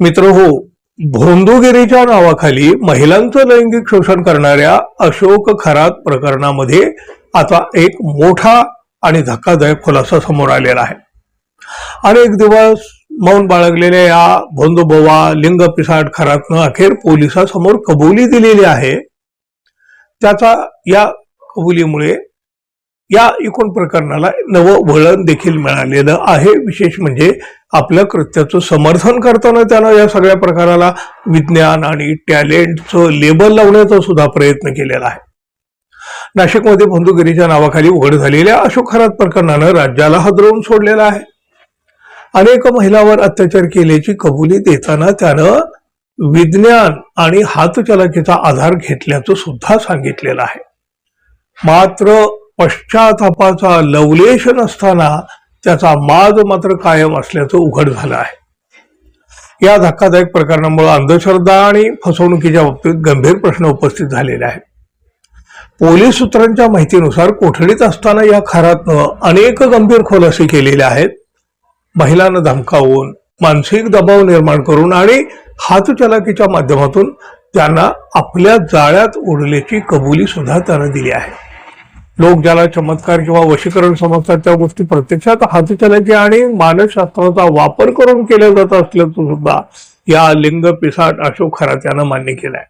मित्र हो, भोंदूगिरीच्या नावाखाली महिलांचं लैंगिक शोषण करणाऱ्या अशोक खरात प्रकरणामध्ये आता एक मोठा आणि धक्कादायक खुलासा समोर आलेला आहे. अनेक दिवस मौन बाळगलेल्या या भोंदूबोवा लिंग पिसाट खरातनं अखेर पोलिसांसमोर कबुली दिलेली आहे. त्याचा या कबुलीमुळे या एकूण प्रकरणाला नवं वळण देखील मिळालेलं आहे. विशेष म्हणजे आपल्या कृत्याचं समर्थन करताना त्यानं या सगळ्या प्रकाराला विज्ञान आणि टॅलेंटचं लेबल लावण्याचा सुद्धा प्रयत्न केलेला आहे. नाशिकमध्ये भोंदूगिरीच्या नावाखाली उघड झालेल्या अशोक खरात प्रकरणानं राज्याला हादरवून सोडलेलं आहे. अनेक महिलांवर अत्याचार केल्याची कबुली देताना त्यानं विज्ञान आणि हातचलाखीचा आधार घेतल्याचं सुद्धा सांगितलेलं आहे. मात्र पश्चातापाचा लवलेश नसताना त्याचा माज मात्र कायम असल्याचं उघड झालं आहे. या धक्कादायक प्रकरणामुळे अंधश्रद्धा आणि फसवणुकीच्या बाबतीत गंभीर प्रश्न उपस्थित झालेले आहेत. पोलीस सूत्रांच्या माहितीनुसार कोठडीत असताना या खरातनं अनेक गंभीर खुलासे केलेले आहेत. महिलांना धमकावून, मानसिक दबाव निर्माण करून आणि हातचलाखीच्या माध्यमातून त्यांना आपल्या जाळ्यात ओढल्याची कबुली सुद्धा त्यानं दिली आहे. लोक ज्याला चमत्कार किंवा वशीकरण समजतात त्या गोष्टी प्रत्यक्षात हातचलाखी आणि मानसशास्त्राचा वापर करून केल्या जात असल्याचं सुद्धा या लिंग पिसाट अशोक खरात यानं मान्य केलंय.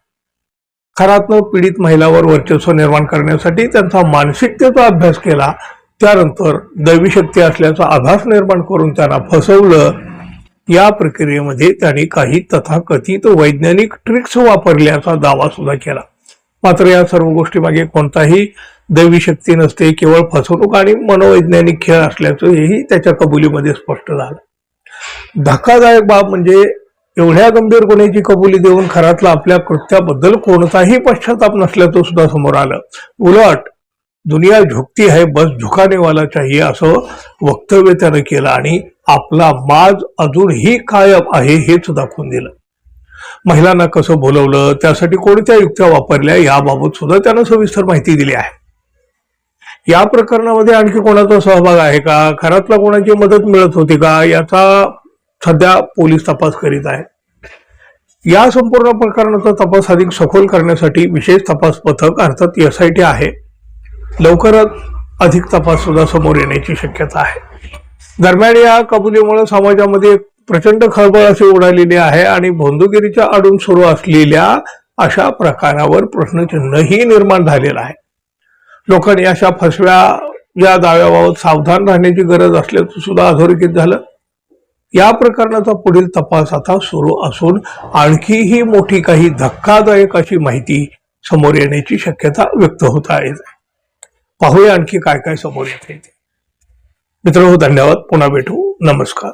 खरातनं पीडित महिलांवर वर्चस्व निर्माण करण्यासाठी त्यांचा मानसिकतेचा अभ्यास केला. त्यानंतर दैवी शक्ती असल्याचा आभास निर्माण करून त्यांना फसवलं. या प्रक्रियेमध्ये त्यांनी काही तथाकथित वैज्ञानिक ट्रिक्स वापरल्याचा दावा सुद्धा केला. मात्र या सर्व गोष्टीमागे कोणताही दैवी शक्ती नसते, केवळ फसवणूक आणि मनोवैज्ञानिक खेळ असल्याचं हेही त्याच्या कबुलीमध्ये स्पष्ट झालं. धक्कादायक बाब म्हणजे एवढ्या गंभीर गुन्ह्याची कबुली देऊन खरातला आपल्या कृत्याबद्दल कोणताही पश्चाताप नसल्याचं सुद्धा समोर आलं. उलट दुनिया झुकती है बस झुकाने वाला चाहिए असं वक्तव्य त्यानं केलं आणि आपला माज अजूनही कायम आहे हेच दाखवून दिलं. महिलांना कसं बोलवलं, त्यासाठी कोणत्या युक्त्या वापरल्या याबाबत सुद्धा त्यानं सविस्तर माहिती दिली आहे. या प्रकरणामध्ये आणखी कोणाचा सहभाग आहे का, खरातला कोणाची मदत मिळत होती का, याचा सध्या पोलीस तपास करीत आहे. या संपूर्ण प्रकरणाचा तपास अधिक सखोल करण्यासाठी विशेष तपास पथक अर्थात SIT आहे. लवकरच अधिक तपास सुद्धा समोर येण्याची शक्यता आहे. दरम्यान या कबुलीमुळे समाजामध्ये प्रचंड खळबळ अशी उडालेली आहे आणि भोंदूगिरीच्या आडून सुरू असलेल्या अशा प्रकारावर प्रश्नचिन्हही निर्माण झालेलं आहे. लोकांनी अशा फसव्या या दाव्याबाबत सावधान राहण्याची गरज असल्याचं सुद्धा अधोरेखित झालं. या प्रकरणाचा पुढील तपास आता सुरू असून आणखीही मोठी काही धक्कादायक अशी माहिती समोर येण्याची शक्यता व्यक्त होत आहे. पाहूया आणखी काय काय समोर येते. मित्रांनो, धन्यवाद. पुन्हा भेटू. नमस्कार.